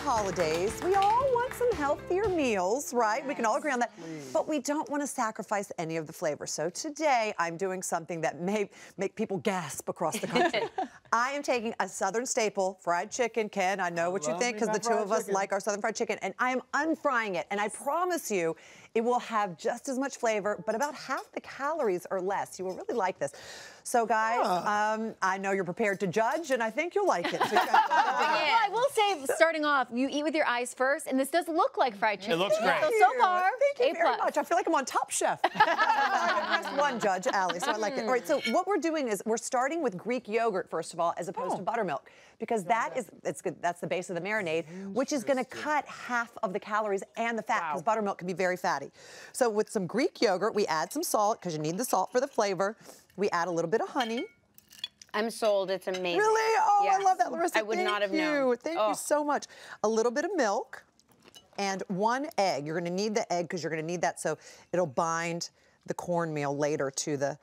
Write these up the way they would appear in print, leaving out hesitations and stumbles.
holidays. We all want some healthier meals, right? Yes, we can all agree on that. Please. But we don't want to sacrifice any of the flavor. So today, I'm doing something that may make people gasp across the country. I am taking a Southern staple, fried chicken. Ken, I know what you think, because the two of us like our Southern fried chicken. And I am unfrying it. And I promise you, it will have just as much flavor, but about half the calories or less. You will really like this. So guys, I know you're prepared to judge, and I think you'll like it. So Well, I will say, starting off, you eat with your eyes first, and this does look like fried chicken. It looks great. So far, thank you very much. I feel like I'm on Top Chef. I impressed one judge, Allie, so I like it. All right, so what we're doing is we're starting with Greek yogurt, first of all, as opposed to buttermilk, because it's good. That's the base of the marinade, which is going to cut half of the calories and the fat, because buttermilk can be very fatty. So with some Greek yogurt, we add some salt, because you need the salt for the flavor. We add a little bit of honey. I'm sold. It's amazing. Really? Oh, yes. I love that, Larissa. I would not have known. Thank you so much. A little bit of milk and 1 egg. You're going to need the egg because you're going to need that so it'll bind the cornmeal later to the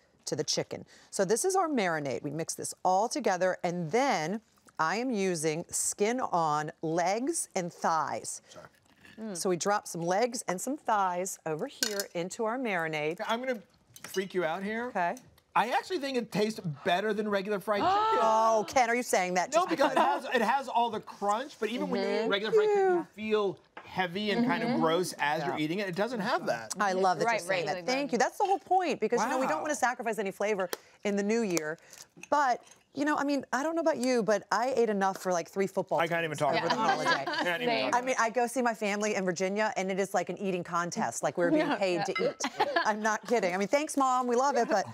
chicken. So this is our marinade. We mix this all together, and then I am using skin-on legs and thighs. Sorry. So we drop some legs and some thighs over here into our marinade. I'm going to freak you out here. Okay. I actually think it tastes better than regular fried chicken. Oh, Ken, are you saying that? No, because it has all the crunch, but even when you eat regular fried chicken, you feel heavy and kind of gross as you're eating it. It doesn't have that. I love that you're saying that. Thank you. That's the whole point, because you know we don't want to sacrifice any flavor in the new year. But you know, I mean, I don't know about you, but I ate enough for like 3 football teams. I can't even talk over the holiday. I mean, I go see my family in Virginia, and it is like an eating contest. Like we're being paid to eat. I'm not kidding. I mean, thanks, Mom. We love it. But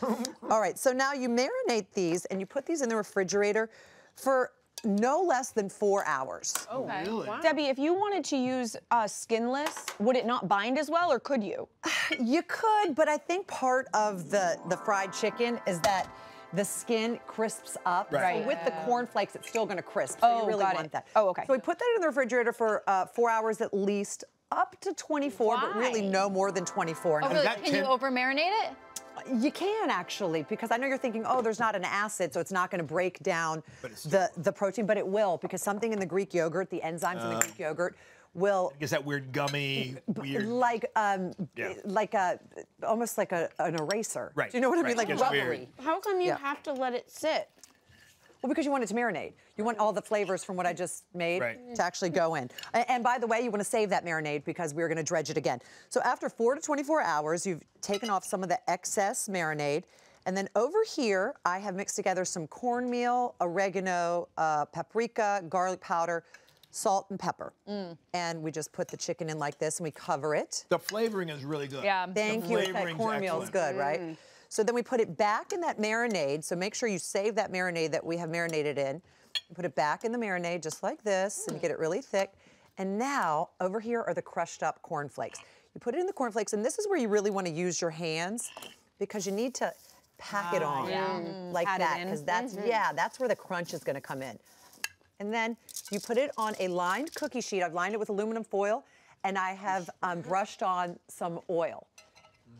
all right. So now you marinate these, and you put these in the refrigerator for no less than 4 hours. Oh, really? Wow. Debbie, if you wanted to use skinless, would it not bind as well, or could you? You could, but I think part of the fried chicken is that the skin crisps up. Right. So with the cornflakes, it's still going to crisp. So you really want that. Oh, okay. So we put that in the refrigerator for 4 hours at least, up to 24, but really no more than 24. Oh, really? Can you over-marinate it? You can actually, because I know you're thinking, oh, there's not an acid, so it's not going to break down the protein, but it will, because something in the Greek yogurt, the enzymes in the Greek yogurt, will I guess that weird gummy, weird. like almost like an eraser. Right. Do you know what I mean? Like rubbery. Weird. How come you have to let it sit? Well, because you want it to marinate. You want all the flavors from what I just made to actually go in. And by the way, you want to save that marinade because we're going to dredge it again. So after 4 to 24 hours, you've taken off some of the excess marinade. And then over here, I have mixed together some cornmeal, oregano, paprika, garlic powder, salt and pepper. And we just put the chicken in like this, and we cover it. The flavoring is really good. Yeah. Thank you. That cornmeal is good, right? So then we put it back in that marinade. So make sure you save that marinade that we have marinated in. You put it back in the marinade just like this, and you get it really thick. And now, over here are the crushed up cornflakes. You put it in the cornflakes, and this is where you really want to use your hands, because you need to pack it on like that, because that's where the crunch is going to come in. And then you put it on a lined cookie sheet. I've lined it with aluminum foil, and I have brushed on some oil.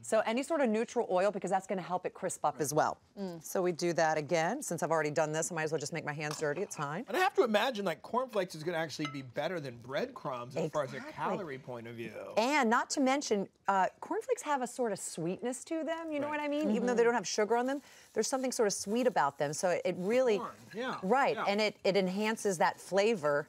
So any sort of neutral oil, because that's going to help it crisp up as well. So we do that again. Since I've already done this, I might as well just make my hands dirty. It's fine. And I have to imagine like cornflakes is going to actually be better than breadcrumbs as far as a calorie point of view. And not to mention, cornflakes have a sort of sweetness to them. You know what I mean? Even though they don't have sugar on them, there's something sort of sweet about them. So it really, and it enhances that flavor.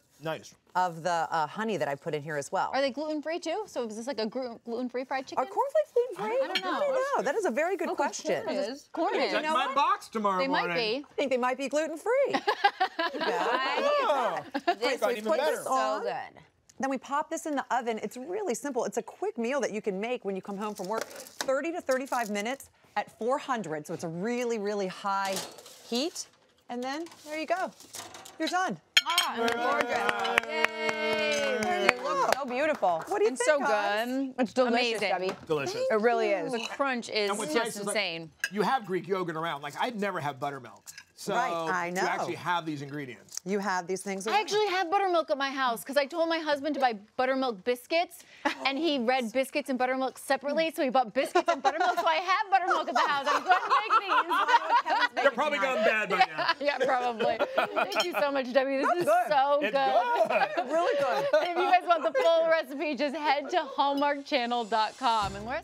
Of the honey that I put in here as well. Are they gluten-free too? So is this like a gluten-free fried chicken? Are cornfles gluten-free? I don't know. I don't know. That is a very good question. Corn is. Corn is. Check my box tomorrow morning. They might be. I think they might be gluten-free. This so we put this on. so good. Then we pop this in the oven. It's really simple. It's a quick meal that you can make when you come home from work. 30 to 35 minutes at 400. So it's a really, really high heat. And then there you go. You're done. Gorgeous. Yay! It looks so beautiful. What do you it's think, so guys? good. It's delicious, Amazing. Debbie. Delicious. It really is. The crunch is And what's just nice is, insane. like, you have Greek yogurt around. Like, I'd never have buttermilk. So I know. you actually have these ingredients. You have these things. I actually have buttermilk at my house because I told my husband to buy buttermilk biscuits, and he read biscuits and buttermilk separately, so he bought biscuits and buttermilk. So I have buttermilk at the house. I'm going to make these. They're probably gone bad by now. Yeah, probably. Thank you so much, Debbie. This is so It's good. good. Really good. If you guys want the full recipe, just head to hallmarkchannel.com. And where's